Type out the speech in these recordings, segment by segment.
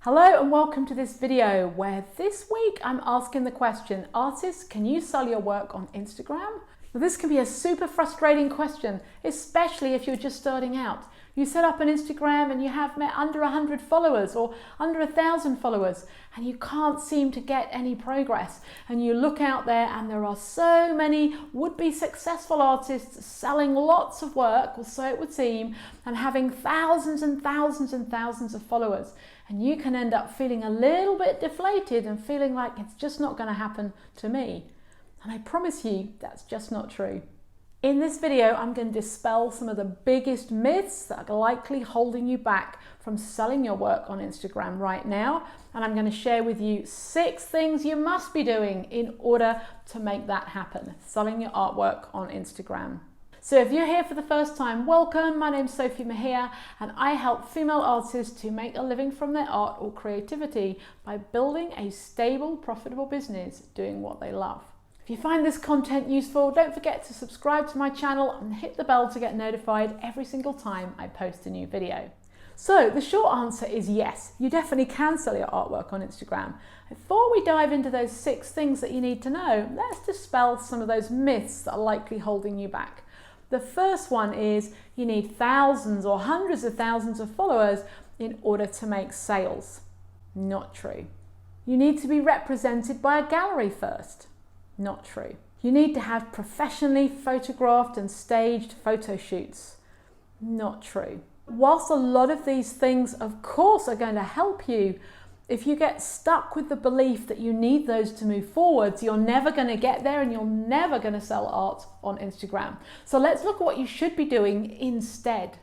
Hello and welcome to this video where this week I'm asking the question, artists, can you sell your work on Instagram? Now, this can be a super frustrating question, especially if you're just starting out. You set up an Instagram and you have under 100 followers or under 1,000 followers and you can't seem to get any progress. And you look out there and there are so many would-be successful artists selling lots of work, or so it would seem, and having thousands and thousands and thousands of followers. And you can end up feeling a little bit deflated and feeling like it's just not going to happen to me. And I promise you, that's just not true. In this video, I'm going to dispel some of the biggest myths that are likely holding you back from selling your work on Instagram right now. And I'm going to share with you 6 things you must be doing in order to make that happen, selling your artwork on Instagram. So if you're here for the first time, welcome. My name's Sophie Mahir and I help female artists to make a living from their art or creativity by building a stable, profitable business doing what they love. If you find this content useful, don't forget to subscribe to my channel and hit the bell to get notified every single time I post a new video. So the short answer is yes, you definitely can sell your artwork on Instagram. Before we dive into those 6 things that you need to know, let's dispel some of those myths that are likely holding you back. The first one is you need thousands or hundreds of thousands of followers in order to make sales. Not true. You need to be represented by a gallery first. Not true. You need to have professionally photographed and staged photo shoots. Not true. Whilst a lot of these things, of course, are going to help you, if you get stuck with the belief that you need those to move forwards, you're never going to get there and you're never going to sell art on Instagram. So let's look at what you should be doing instead.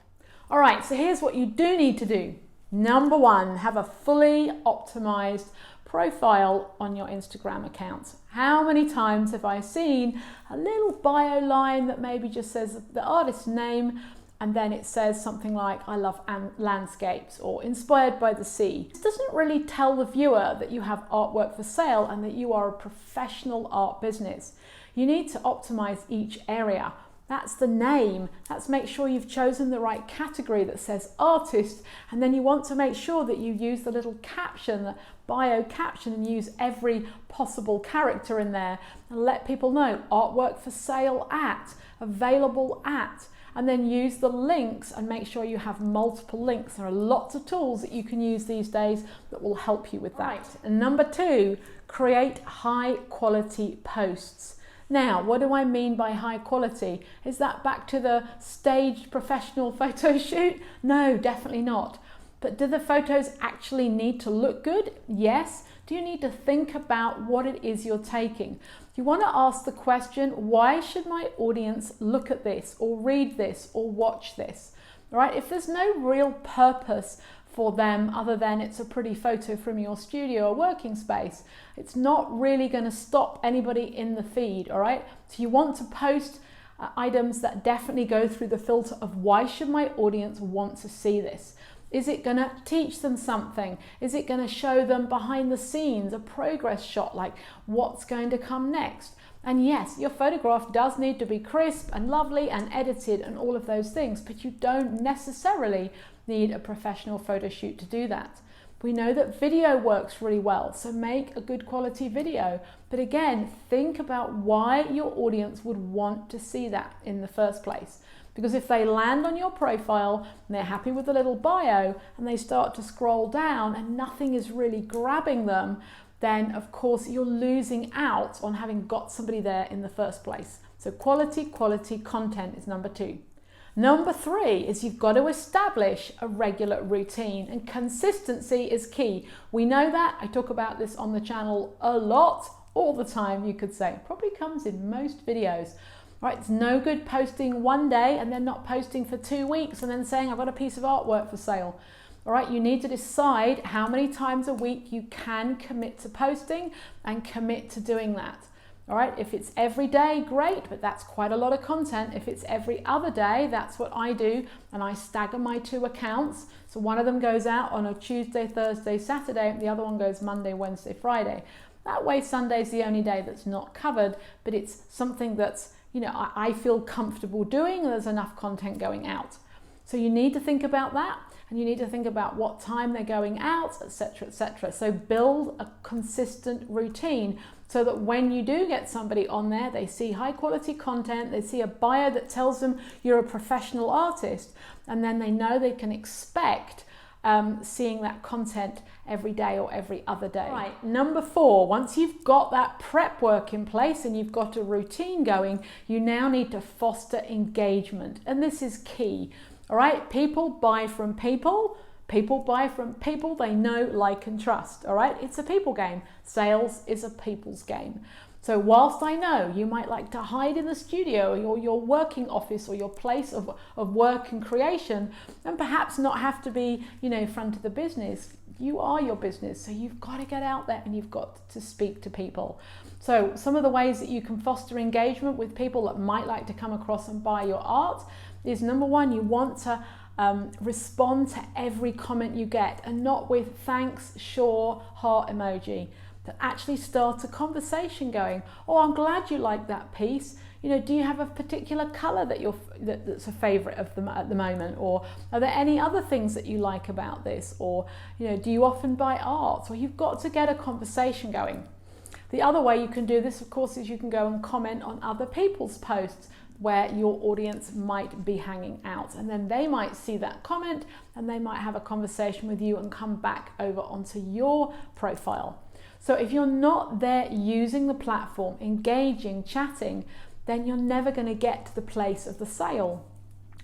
All right, so here's what you do need to do. Number 1, have a fully optimized profile on your Instagram account. How many times have I seen a little bio line that maybe just says the artist's name and then it says something like, I love landscapes or inspired by the sea. This doesn't really tell the viewer that you have artwork for sale and that you are a professional art business. You need to optimize each area. That's the name. Let's make sure you've chosen the right category that says artist, and then you want to make sure that you use the little caption, the bio caption, and use every possible character in there and let people know artwork for sale at, available at, and then use the links and make sure you have multiple links. There are lots of tools that you can use these days that will help you with that. Right. And number 2, create high quality posts. Now, what do I mean by high quality? Is that back to the staged professional photo shoot? No, definitely not. But do the photos actually need to look good? Yes. Do you need to think about what it is you're taking? You want to ask the question, why should my audience look at this or read this or watch this? Right? If there's no real purpose for them other than it's a pretty photo from your studio or working space, it's not really going to stop anybody in the feed. All right, so you want to post items that definitely go through the filter of why should my audience want to see this? Is it going to teach them something? Is it going to show them behind the scenes a progress shot, like what's going to come next? And yes, your photograph does need to be crisp and lovely and edited and all of those things, but you don't necessarily need a professional photo shoot to do that. We know that video works really well, so make a good quality video. But again, think about why your audience would want to see that in the first place. Because if they land on your profile and they're happy with the little bio and they start to scroll down and nothing is really grabbing them, then of course you're losing out on having got somebody there in the first place. So quality content is number 2. Number 3 is you've got to establish a regular routine, and consistency is key. We know that. I talk about this on the channel a lot, all the time, you could say. Probably comes in most videos. Right, it's no good posting one day and then not posting for 2 weeks and then saying I've got a piece of artwork for sale. All right, you need to decide how many times a week you can commit to posting and commit to doing that. All right, if it's every day, great, but that's quite a lot of content. If it's every other day, that's what I do, and I stagger my 2 accounts. So one of them goes out on a Tuesday, Thursday, Saturday, and the other one goes Monday, Wednesday, Friday. That way Sunday's the only day that's not covered, but it's something that's, you know, I feel comfortable doing, and there's enough content going out. So you need to think about that. and you need to think about what time they're going out, etc., etc. So build a consistent routine so that when you do get somebody on there, they see high quality content, they see a bio that tells them you're a professional artist, and then they know they can expect seeing that content every day or every other day. Right. Number 4, once you've got that prep work in place and you've got a routine going, you now need to foster engagement. And this is key. All right. People buy from people. People buy from people they know, like, and trust. All right. It's a people game. Sales is a people's game. So whilst I know you might like to hide in the studio or your working office or your place of work and creation, and perhaps not have to be, front of the business, you are your business. So you've got to get out there and you've got to speak to people. So some of the ways that you can foster engagement with people that might like to come across and buy your art is, number 1, you want to respond to every comment you get, and not with thanks, sure, heart emoji. But actually start a conversation going. Oh, I'm glad you like that piece. Do you have a particular colour that's a favourite of them at the moment? Or are there any other things that you like about this? Or, do you often buy art? Or you've got to get a conversation going. The other way you can do this, of course, is you can go and comment on other people's posts where your audience might be hanging out, and then they might see that comment and they might have a conversation with you and come back over onto your profile. So if you're not there using the platform, engaging, chatting, then you're never going to get to the place of the sale.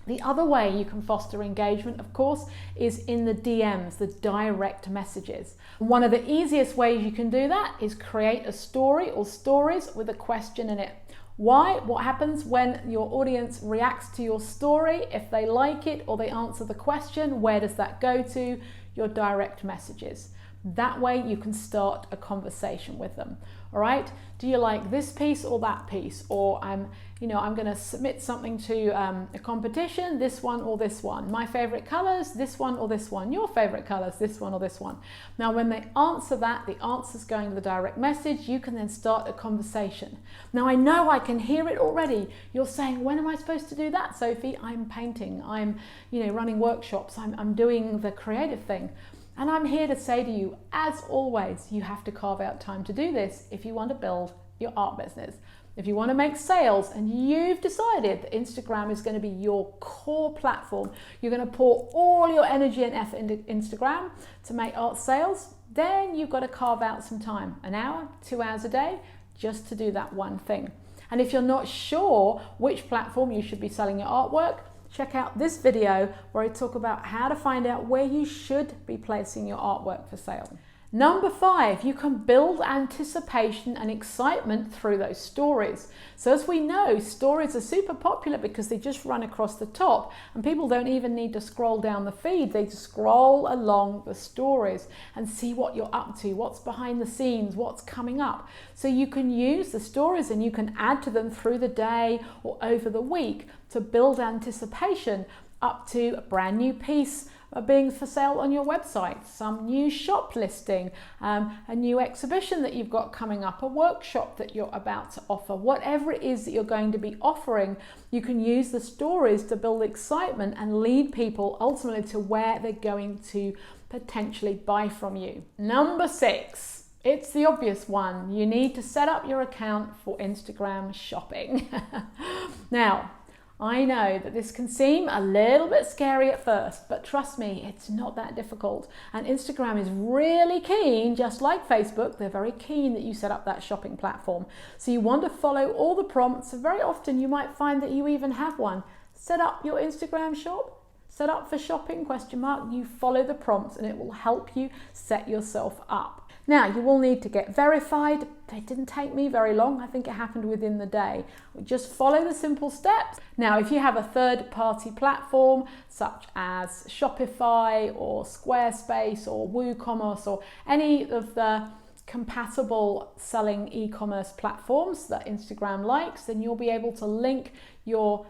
The other way you can foster engagement, of course, is in the DMs, the direct messages. One of the easiest ways you can do that is create a story or stories with a question in it. Why? What happens when your audience reacts to your story? If they like it or they answer the question, where does that go to? Your direct messages. That way you can start a conversation with them. All right. Do you like this piece or that piece? Or I'm going to submit something to a competition, this one or this one. My favorite colors, this one or this one. Your favorite colors, this one or this one. Now, when they answer that, the answer's going to the direct message. You can then start a conversation. Now, I know I can hear it already. You're saying, when am I supposed to do that, Sophie? I'm painting. I'm, running workshops. I'm doing the creative thing. And I'm here to say to you, as always, you have to carve out time to do this if you want to build your art business. If you want to make sales and you've decided that Instagram is going to be your core platform, you're going to pour all your energy and effort into Instagram to make art sales, then you've got to carve out some time, an hour, 2 hours a day, just to do that one thing. And if you're not sure which platform you should be selling your artwork, check out this video where I talk about how to find out where you should be placing your artwork for sale. Number 5, you can build anticipation and excitement through those stories. So as we know, stories are super popular because they just run across the top and people don't even need to scroll down the feed. They just scroll along the stories and see what you're up to, what's behind the scenes, what's coming up. So you can use the stories and you can add to them through the day or over the week to build anticipation up to a brand new piece being for sale on your website, some new shop listing, a new exhibition that you've got coming up, a workshop that you're about to offer, whatever it is that you're going to be offering, you can use the stories to build excitement and lead people ultimately to where they're going to potentially buy from you. Number 6. It's the obvious one. You need to set up your account for Instagram shopping. Now, I know that this can seem a little bit scary at first, but trust me, it's not that difficult. And Instagram is really keen, just like Facebook, they're very keen that you set up that shopping platform. So you want to follow all the prompts. So very often you might find that you even have one. Set up your Instagram shop, set up for shopping, ? You follow the prompts and it will help you set yourself up. Now, you will need to get verified. It didn't take me very long. I think it happened within the day. Just follow the simple steps. Now, if you have a third-party platform, such as Shopify or Squarespace or WooCommerce or any of the compatible selling e-commerce platforms that Instagram likes, then you'll be able to link your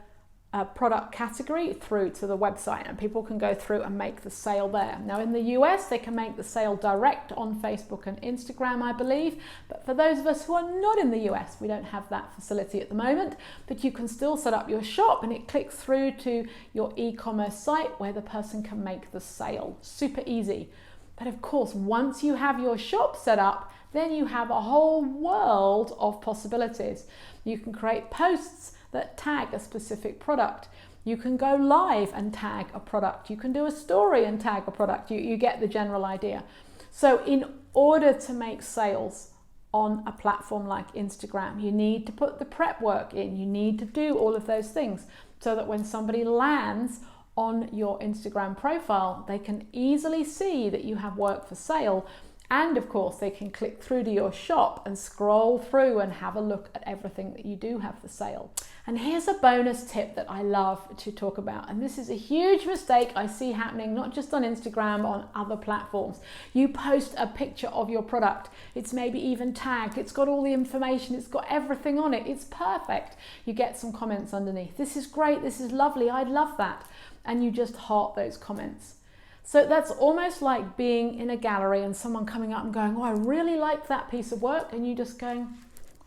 product category through to the website, and people can go through and make the sale there. Now in the US, they can make the sale direct on Facebook and Instagram, I believe, but for those of us who are not in the US, we don't have that facility at the moment, but you can still set up your shop and it clicks through to your e-commerce site where the person can make the sale. Super easy. But of course, once you have your shop set up, then you have a whole world of possibilities. You can create posts that tag a specific product. You can go live and tag a product. You can do a story and tag a product. You get the general idea. So in order to make sales on a platform like Instagram, you need to put the prep work in. You need to do all of those things so that when somebody lands on your Instagram profile, they can easily see that you have work for sale. And of course, they can click through to your shop and scroll through and have a look at everything that you do have for sale. And here's a bonus tip that I love to talk about. And this is a huge mistake I see happening, not just on Instagram, on other platforms. You post a picture of your product. It's maybe even tagged. It's got all the information. It's got everything on it. It's perfect. You get some comments underneath. This is great. This is lovely. I'd love that. And you just heart those comments. So that's almost like being in a gallery and someone coming up and going, oh, I really like that piece of work. And you just going,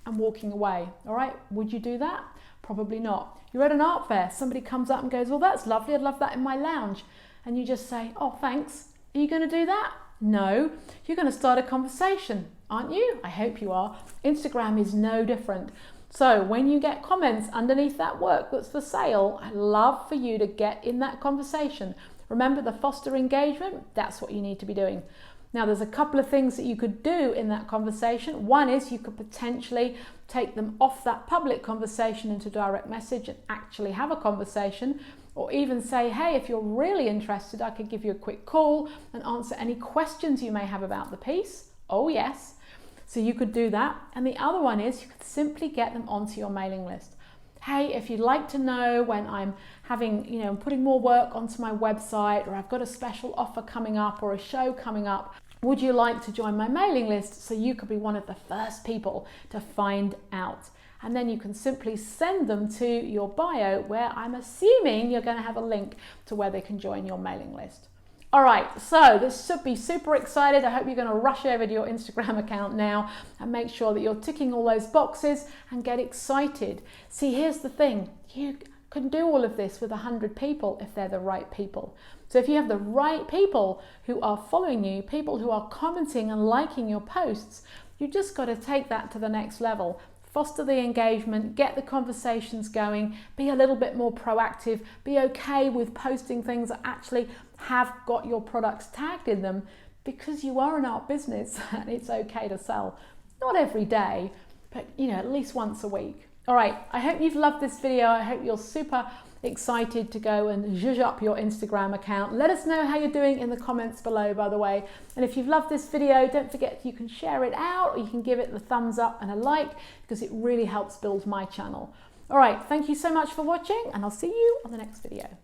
I'm walking away. All right, would you do that? Probably not. You're at an art fair. Somebody comes up and goes, well, that's lovely. I'd love that in my lounge. And you just say, oh, thanks. Are you going to do that? No. You're going to start a conversation, aren't you? I hope you are. Instagram is no different. So when you get comments underneath that work that's for sale, I'd love for you to get in that conversation. Remember, the foster engagement, that's what you need to be doing. Now, there's a couple of things that you could do in that conversation. One is you could potentially take them off that public conversation into direct message and actually have a conversation, or even say, hey, if you're really interested, I could give you a quick call and answer any questions you may have about the piece. Oh, yes. So you could do that. And the other one is you could simply get them onto your mailing list. Hey, if you'd like to know when I'm putting more work onto my website, or I've got a special offer coming up or a show coming up, would you like to join my mailing list so you could be one of the first people to find out? And then you can simply send them to your bio, where I'm assuming you're going to have a link to where they can join your mailing list. All right, so this should be super excited. I hope you're going to rush over to your Instagram account now and make sure that you're ticking all those boxes and get excited. See, here's the thing. You can do all of this with 100 people if they're the right people. So if you have the right people who are following you, people who are commenting and liking your posts, you just got to take that to the next level. Foster the engagement, get the conversations going, be a little bit more proactive, be okay with posting things that actually have got your products tagged in them, because you are an art business and it's okay to sell. Not every day, but at least once a week. All right, I hope you've loved this video. I hope you're super excited to go and zhuzh up your Instagram account. Let us know how you're doing in the comments below, by the way. And if you've loved this video, don't forget you can share it out, or you can give it the thumbs up and a like, because it really helps build my channel. All right, thank you so much for watching, and I'll see you on the next video.